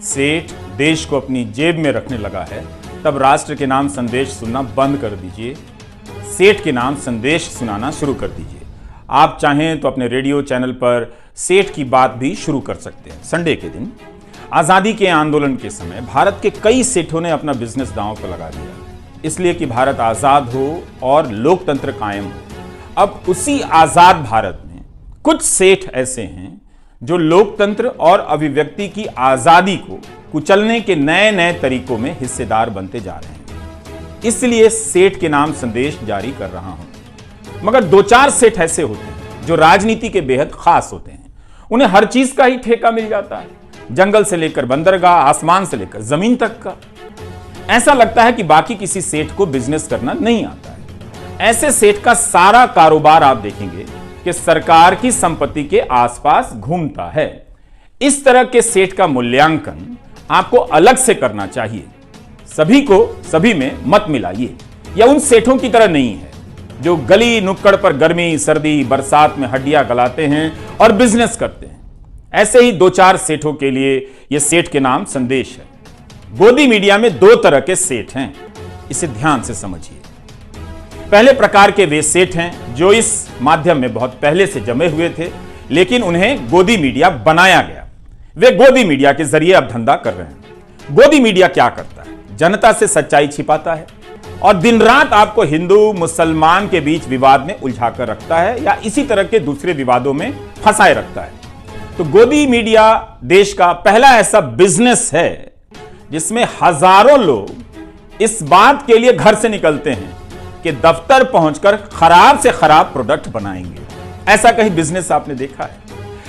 सेठ देश को अपनी जेब में रखने लगा है, तब राष्ट्र के नाम संदेश सुनना बंद कर दीजिए। सेठ के नाम संदेश सुनाना शुरू कर दीजिए। आप चाहें तो अपने रेडियो चैनल पर सेठ की बात भी शुरू कर सकते हैं। संडे के दिन आज़ादी के आंदोलन के समय भारत के कई सेठों ने अपना बिजनेस दांव पर लगा दिया, इसलिए कि भारत आज़ाद हो और लोकतंत्र कायम हो। अब उसी आज़ाद भारत में कुछ सेठ ऐसे हैं जो लोकतंत्र और अभिव्यक्ति की आज़ादी को कुचलने के नए नए तरीकों में हिस्सेदार बनते जा रहे हैं। इसलिए सेठ के नाम संदेश जारी कर रहा हूं। मगर दो चार सेठ ऐसे होते हैं जो राजनीति के बेहद खास होते हैं। उन्हें हर चीज का ही ठेका मिल जाता है, जंगल से लेकर बंदरगाह, आसमान से लेकर जमीन तक का। ऐसा लगता है कि बाकी किसी सेठ को बिजनेस करना नहीं आता है। ऐसे सेठ का सारा कारोबार आप देखेंगे कि सरकार की संपत्ति के आसपास घूमता है। इस तरह के सेठ का मूल्यांकन आपको अलग से करना चाहिए। सभी को सभी में मत मिलाइए। यह उन सेठों की तरह नहीं है जो गली नुक्कड़ पर गर्मी सर्दी बरसात में हड्डियां गलाते हैं और बिजनेस करते हैं। ऐसे ही दो चार सेठों के लिए यह सेठ के नाम संदेश है। गोदी मीडिया में दो तरह के सेठ हैं, इसे ध्यान से समझिए। पहले प्रकार के वे सेठ हैं जो इस माध्यम में बहुत पहले से जमे हुए थे, लेकिन उन्हें गोदी मीडिया बनाया गया। वे गोदी मीडिया के जरिए अब धंधा कर रहे हैं। गोदी मीडिया क्या करता है? जनता से सच्चाई छिपाता है और दिन रात आपको हिंदू मुसलमान के बीच विवाद में उलझा कर रखता है या इसी तरह के दूसरे विवादों में फंसाए रखता है। तो गोदी मीडिया देश का पहला ऐसा बिजनेस है जिसमें हजारों लोग इस बात के लिए घर से निकलते हैं कि दफ्तर पहुंचकर खराब से खराब प्रोडक्ट बनाएंगे। ऐसा कहीं बिजनेस आपने देखा है?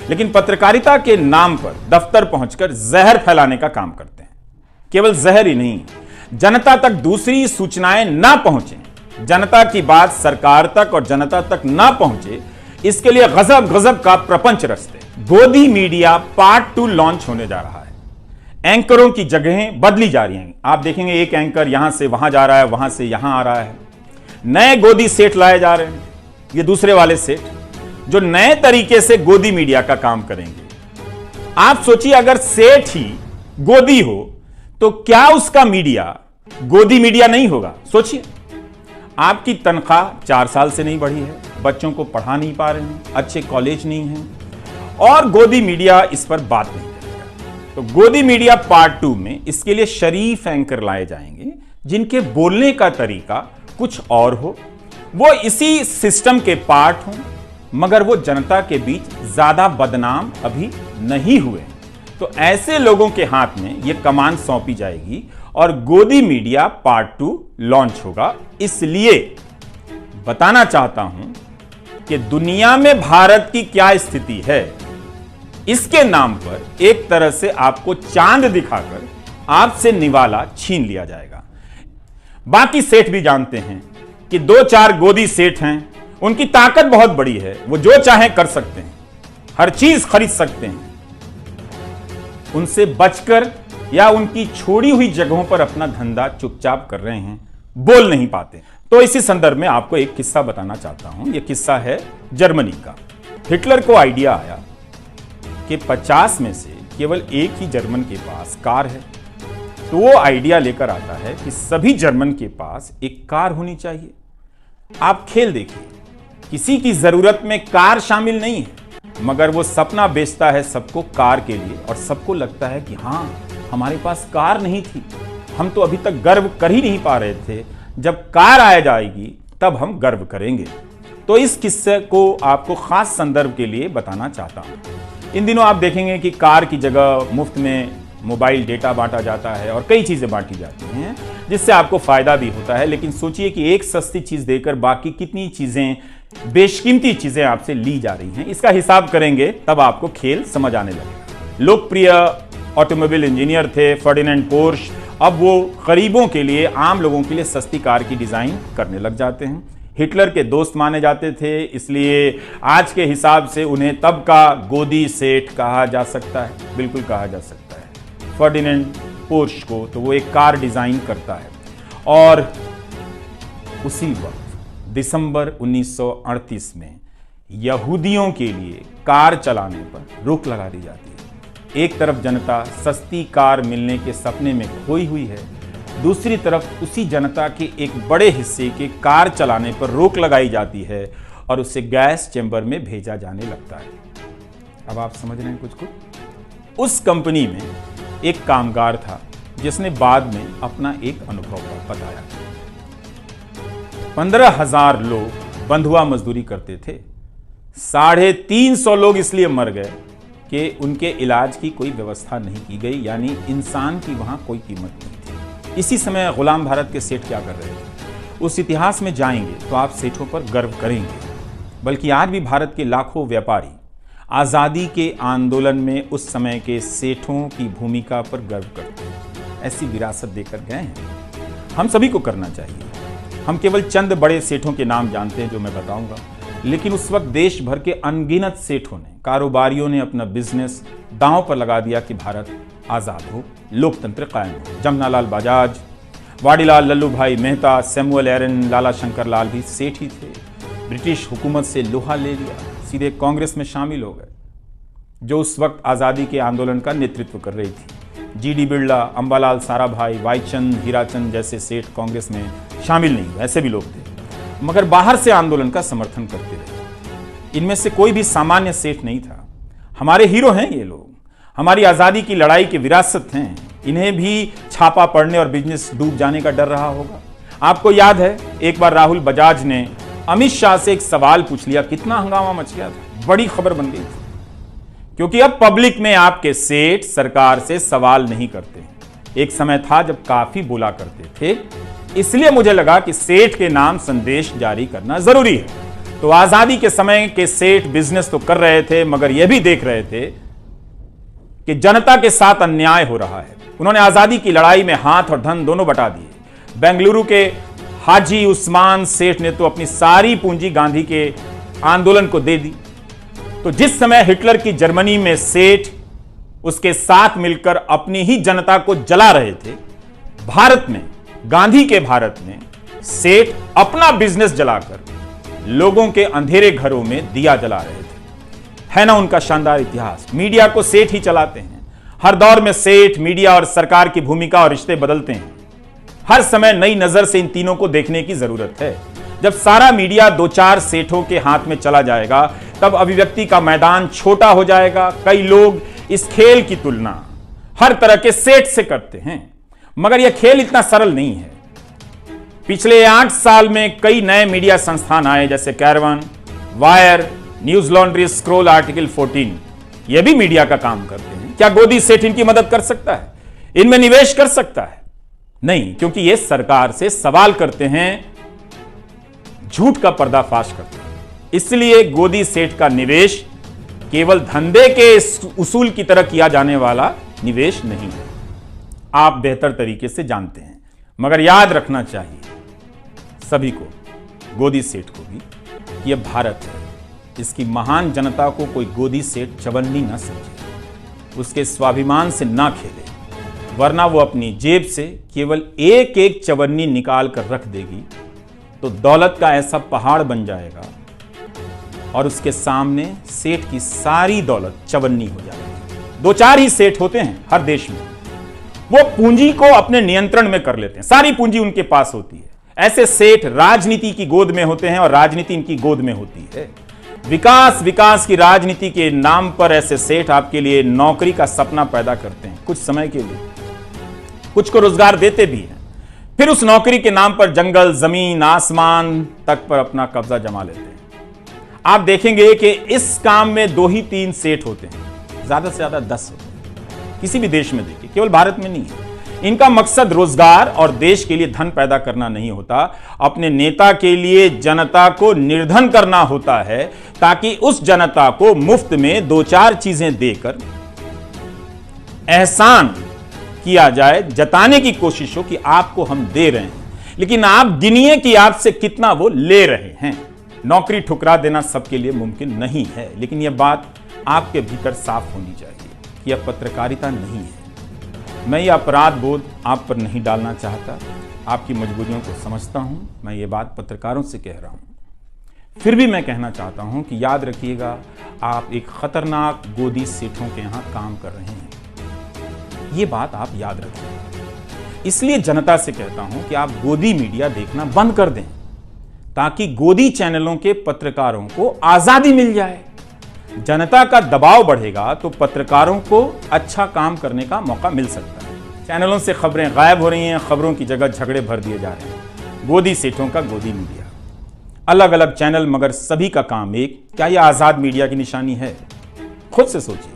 लेकिन पत्रकारिता के नाम पर दफ्तर पहुंचकर जहर फैलाने का काम करते हैं। केवल जहर ही नहीं, जनता तक दूसरी सूचनाएं ना पहुंचे, जनता की बात सरकार तक और जनता तक ना पहुंचे, इसके लिए गजब गजब का प्रपंच रचते। गोदी मीडिया पार्ट 2 लॉन्च होने जा रहा है। एंकरों की जगहें बदली जा रही हैं। आप देखेंगे एक एंकर यहां से वहां जा रहा है, वहां से यहां आ रहा है। नए गोदी सेठ लाए जा रहे हैं। ये दूसरे वाले सेठ जो नए तरीके से गोदी मीडिया का काम करेंगे। आप सोचिए, अगर सेठ ही गोदी हो तो क्या उसका मीडिया गोदी मीडिया नहीं होगा? सोचिए, आपकी तनख्वाह 4 साल से नहीं बढ़ी है, बच्चों को पढ़ा नहीं पा रहे हैं, अच्छे कॉलेज नहीं हैं और गोदी मीडिया इस पर बात नहीं करेगा। तो गोदी मीडिया पार्ट 2 में इसके लिए शरीफ एंकर लाए जाएंगे जिनके बोलने का तरीका कुछ और हो, वो इसी सिस्टम के पार्ट हों, मगर वो जनता के बीच ज्यादा बदनाम अभी नहीं हुए। तो ऐसे लोगों के हाथ में ये कमान सौंपी जाएगी और गोदी मीडिया पार्ट 2 लॉन्च होगा। इसलिए बताना चाहता हूं कि दुनिया में भारत की क्या स्थिति है, इसके नाम पर एक तरह से आपको चांद दिखाकर आपसे निवाला छीन लिया जाएगा। बाकी सेठ भी जानते हैं कि 2-4 गोदी सेठ हैं, उनकी ताकत बहुत बड़ी है, वो जो चाहें कर सकते हैं, हर चीज खरीद सकते हैं। उनसे बचकर या उनकी छोड़ी हुई जगहों पर अपना धंधा चुपचाप कर रहे हैं, बोल नहीं पाते। तो इसी संदर्भ में आपको एक किस्सा बताना चाहता हूं। यह किस्सा है जर्मनी का। हिटलर को आइडिया आया कि 50 में से केवल एक ही जर्मन के पास कार है। तो वो आइडिया लेकर आता है कि सभी जर्मन के पास एक कार होनी चाहिए। आप खेल देखिए, किसी की जरूरत में कार शामिल नहीं है, मगर वो सपना बेचता है सबको कार के लिए और सबको लगता है कि हां, हमारे पास कार नहीं थी, हम तो अभी तक गर्व कर ही नहीं पा रहे थे, जब कार आ जाएगी तब हम गर्व करेंगे। तो इस किस्से को आपको खास संदर्भ के लिए बताना चाहता हूं। इन दिनों आप देखेंगे कि कार की जगह मुफ्त में मोबाइल डेटा बांटा जाता है और कई चीजें बांटी जाती हैं जिससे आपको फायदा भी होता है। लेकिन सोचिए कि एक सस्ती चीज देकर बाकी कितनी चीजें, बेशकीमती चीजें आपसे ली जा रही हैं। इसका हिसाब करेंगे तब आपको खेल समझ आने लगेगा। लोकप्रिय ऑटोमोबाइल इंजीनियर थे फर्डिनेंड पोर्श, अब वो गरीबों के लिए, आम लोगों के लिए सस्ती कार की डिजाइन करने लग जाते हैं। हिटलर के दोस्त माने जाते थे, इसलिए आज के हिसाब से उन्हें तब का गोदी सेठ कहा जा सकता है, बिल्कुल कहा जा सकता है। फर्डिनेंड पोर्श को तो वो एक कार डिजाइन करता है और उसी वक्त दिसंबर 1938 में यहूदियों के लिए कार चलाने पर रोक लगा दी जाती है। एक तरफ जनता सस्ती कार मिलने के सपने में खोई हुई है, दूसरी तरफ उसी जनता के एक बड़े हिस्से के कार चलाने पर रोक लगाई जाती है और उसे गैस चैम्बर में भेजा जाने लगता है। अब आप समझ रहे हैं कुछ। उस कंपनी में एक कामगार था जिसने बाद में अपना एक अनुभव बताया। 15,000 लोग बंधुआ मजदूरी करते थे। 350 लोग इसलिए मर गए कि उनके इलाज की कोई व्यवस्था नहीं की गई, यानी इंसान की वहां कोई कीमत नहीं थी। इसी समय गुलाम भारत के सेठ क्या कर रहे थे, उस इतिहास में जाएंगे तो आप सेठों पर गर्व करेंगे। बल्कि आज भी भारत के लाखों व्यापारी आज़ादी के आंदोलन में उस समय के सेठों की भूमिका पर गर्व करते हैं। ऐसी विरासत देकर गए हैं, हम सभी को करना चाहिए। हम केवल चंद बड़े सेठों के नाम जानते हैं जो मैं बताऊंगा, लेकिन उस वक्त देश भर के अनगिनत सेठों ने, कारोबारियों ने अपना बिजनेस दांव पर लगा दिया कि भारत आज़ाद हो, लोकतंत्र कायम हो। जमनालाल बजाज, वाडीलाल लल्लू भाई मेहता, सैमुअल एरन, लाला शंकर लाल भी सेठ ही थे। ब्रिटिश हुकूमत से लोहा ले लिया, सीधे कांग्रेस में शामिल हो गए, जो उस वक्त आज़ादी के आंदोलन का नेतृत्व कर रही थी। जीडी बिरला, अंबालाल साराभाई, वाईचंद, हीराचंद जैसे सेठ कांग्रेस में शामिल नहीं हुए, ऐसे भी लोग थे, मगर बाहर से आंदोलन का समर्थन करते रहे। इनमें से कोई भी सामान्य सेठ नहीं था। हमारे हीरो हैं ये लोग, हमारी आज़ादी की लड़ाई की विरासत हैं। इन्हें भी छापा पड़ने और बिजनेस डूब जाने का डर रहा होगा। आपको याद है, एक बार राहुल बजाज ने अमित शाह से एक सवाल पूछ लिया, कितना हंगामा मच गया था, बड़ी खबर बन गई थी। क्योंकि अब पब्लिक में आपके सेठ सरकार से सवाल नहीं करते हैं। एक समय था जब काफी बोला करते थे, इसलिए मुझे लगा कि सेठ के नाम संदेश जारी करना जरूरी है। तो आजादी के समय के सेठ बिजनेस तो कर रहे थे, मगर यह भी देख रहे थे कि जनता के साथ अन्याय हो रहा है। उन्होंने आजादी की लड़ाई में हाथ और धन दोनों बटा दिए। बेंगलुरु के हाजी उस्मान सेठ ने तो अपनी सारी पूंजी गांधी के आंदोलन को दे दी। तो जिस समय हिटलर की जर्मनी में सेठ उसके साथ मिलकर अपनी ही जनता को जला रहे थे, भारत में, गांधी के भारत में सेठ अपना बिजनेस जलाकर लोगों के अंधेरे घरों में दिया जला रहे थे। है ना उनका शानदार इतिहास। मीडिया को सेठ ही चलाते हैं। हर दौर में सेठ, मीडिया और सरकार की भूमिका और रिश्ते बदलते हैं। हर समय नई नजर से इन तीनों को देखने की जरूरत है। जब सारा मीडिया 2-4 सेठों के हाथ में चला जाएगा, तब अभिव्यक्ति का मैदान छोटा हो जाएगा। कई लोग इस खेल की तुलना हर तरह के सेठ से करते हैं, मगर यह खेल इतना सरल नहीं है। पिछले 8 साल में कई नए मीडिया संस्थान आए, जैसे caravan, wire, news laundry, scroll, article 14। यह भी मीडिया का काम करते हैं। क्या गोदी सेठ इनकी मदद कर सकता है, इनमें निवेश कर सकता है? नहीं, क्योंकि ये सरकार से सवाल करते हैं, झूठ का पर्दाफाश करते हैं। इसलिए गोदी सेठ का निवेश केवल धंधे के उसूल की तरह किया जाने वाला निवेश नहीं है। आप बेहतर तरीके से जानते हैं, मगर याद रखना चाहिए सभी को, गोदी सेठ को भी, कि यह भारत है। इसकी महान जनता को कोई गोदी सेठ चवन्नी ना समझे, उसके स्वाभिमान से ना खेले, वरना वो अपनी जेब से केवल एक एक चवन्नी निकाल कर रख देगी तो दौलत का ऐसा पहाड़ बन जाएगा और उसके सामने सेठ की सारी दौलत चवन्नी हो जाएगी। 2-4 ही सेठ होते हैं हर देश में, वो पूंजी को अपने नियंत्रण में कर लेते हैं, सारी पूंजी उनके पास होती है। ऐसे सेठ राजनीति की गोद में होते हैं और राजनीति इनकी गोद में होती है। विकास विकास की राजनीति के नाम पर ऐसे सेठ आपके लिए नौकरी का सपना पैदा करते हैं, कुछ समय के लिए, कुछ को रोजगार देते भी हैं, फिर उस नौकरी के नाम पर जंगल, जमीन, आसमान तक पर अपना कब्जा जमा लेते हैं। आप देखेंगे कि इस काम में 2 ही 3 सेठ होते हैं, ज्यादा से ज्यादा 10 होते हैं। किसी भी देश में देखिए, केवल भारत में नहीं है। इनका मकसद रोजगार और देश के लिए धन पैदा करना नहीं होता, अपने नेता के लिए जनता को निर्धन करना होता है, ताकि उस जनता को मुफ्त में 2-4 चीजें देकर एहसान किया जाए, जताने की कोशिश हो कि आपको हम दे रहे हैं, लेकिन आप गिनिए कि आपसे कितना वो ले रहे हैं। नौकरी ठुकरा देना सबके लिए मुमकिन नहीं है, लेकिन यह बात आपके भीतर साफ होनी चाहिए कि यह पत्रकारिता नहीं है। मैं ये अपराध बोध आप पर नहीं डालना चाहता, आपकी मजबूरियों को समझता हूं, मैं ये बात पत्रकारों से कह रहा हूं। फिर भी मैं कहना चाहता हूं कि याद रखिएगा, आप एक खतरनाक गोदी सेठों के यहां काम कर रहे हैं। ये बात आप याद रखें। इसलिए जनता से कहता हूं कि आप गोदी मीडिया देखना बंद कर दें, ताकि गोदी चैनलों के पत्रकारों को आजादी मिल जाए। जनता का दबाव बढ़ेगा तो पत्रकारों को अच्छा काम करने का मौका मिल सकता है। चैनलों से खबरें गायब हो रही हैं, खबरों की जगह झगड़े भर दिए जा रहे हैं। गोदी सेठों का गोदी मीडिया, अलग अलग चैनल मगर सभी का काम एक। क्या यह आजाद मीडिया की निशानी है? खुद से सोचिए।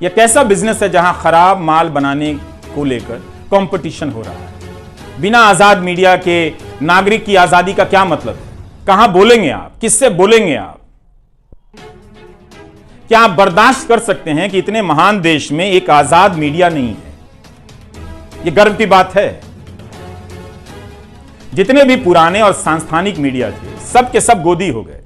यह कैसा बिजनेस है जहां खराब माल बनाने को लेकर कंपटीशन हो रहा है? बिना आजाद मीडिया के नागरिक की आजादी का क्या मतलब है? कहां बोलेंगे आप? किससे बोलेंगे आप? क्या आप बर्दाश्त कर सकते हैं कि इतने महान देश में एक आजाद मीडिया नहीं है? यह गर्व की बात है। जितने भी पुराने और सांस्थानिक मीडिया थे सब के सब गोदी हो गए।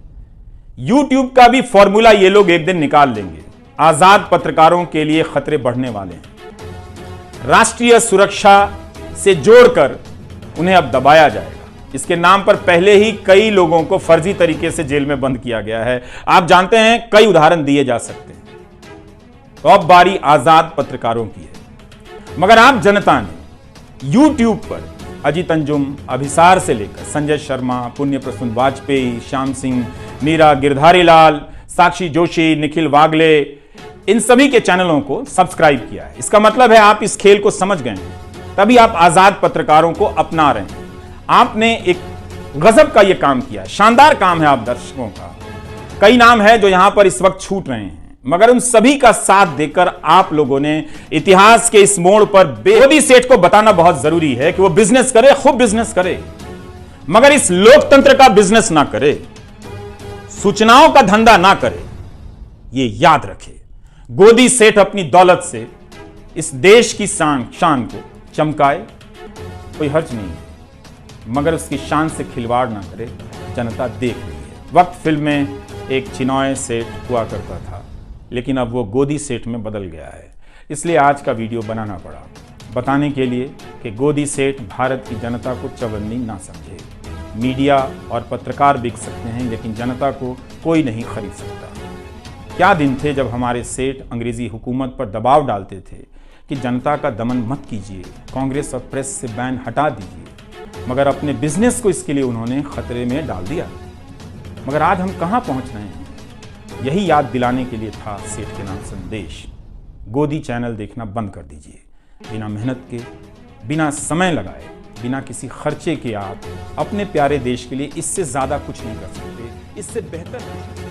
यूट्यूब का भी फॉर्मूला ये लोग एक दिन निकाल लेंगे। आजाद पत्रकारों के लिए खतरे बढ़ने वाले हैं। राष्ट्रीय सुरक्षा से जोड़कर उन्हें अब दबाया जाएगा। इसके नाम पर पहले ही कई लोगों को फर्जी तरीके से जेल में बंद किया गया है। आप जानते हैं, कई उदाहरण दिए जा सकते हैं। तो अब बारी आजाद पत्रकारों की है। मगर आप जनता ने यूट्यूब पर अजीत अंजुम, अभिसार से लेकर संजय शर्मा, पुण्य प्रसून वाजपेयी, श्याम सिंह, मीरा, गिरधारी लाल, साक्षी जोशी, निखिल वागले, इन सभी के चैनलों को सब्सक्राइब किया है। इसका मतलब है आप इस खेल को समझ गए हैं, तभी आप आजाद पत्रकारों को अपना रहे हैं। आपने एक गजब का यह काम किया, शानदार काम है आप दर्शकों का। कई नाम है जो यहां पर इस वक्त छूट रहे हैं, मगर उन सभी का साथ देकर आप लोगों ने इतिहास के इस मोड़ पर गोदी सेठ को बताना बहुत जरूरी है कि वो बिजनेस करे, खूब बिजनेस करे, मगर इस लोकतंत्र का बिजनेस ना करे, सूचनाओं का धंधा ना करे। ये याद रखे, गोदी सेठ अपनी दौलत से इस देश की शान को चमकाए, कोई हर्ज नहीं है, मगर उसकी शान से खिलवाड़ ना करे। जनता देख रही है। वक्त फिल्म में एक चिनॉय सेठ हुआ करता था, लेकिन अब वो गोदी सेठ में बदल गया है। इसलिए आज का वीडियो बनाना पड़ा, बताने के लिए कि गोदी सेठ भारत की जनता को चवन्नी ना समझे। मीडिया और पत्रकार बिक सकते हैं, लेकिन जनता को कोई नहीं खरीद सकता। क्या दिन थे जब हमारे सेठ अंग्रेजी हुकूमत पर दबाव डालते थे कि जनता का दमन मत कीजिए, कांग्रेस और प्रेस से बैन हटा दीजिए, मगर अपने बिजनेस को इसके लिए उन्होंने खतरे में डाल दिया। मगर आज हम कहां पहुंच रहे हैं? यही याद दिलाने के लिए था सेठ के नाम संदेश। गोदी चैनल देखना बंद कर दीजिए। बिना मेहनत के, बिना समय लगाए, बिना किसी खर्चे के आप अपने प्यारे देश के लिए इससे ज्यादा कुछ नहीं कर सकते, इससे बेहतर कुछ नहीं।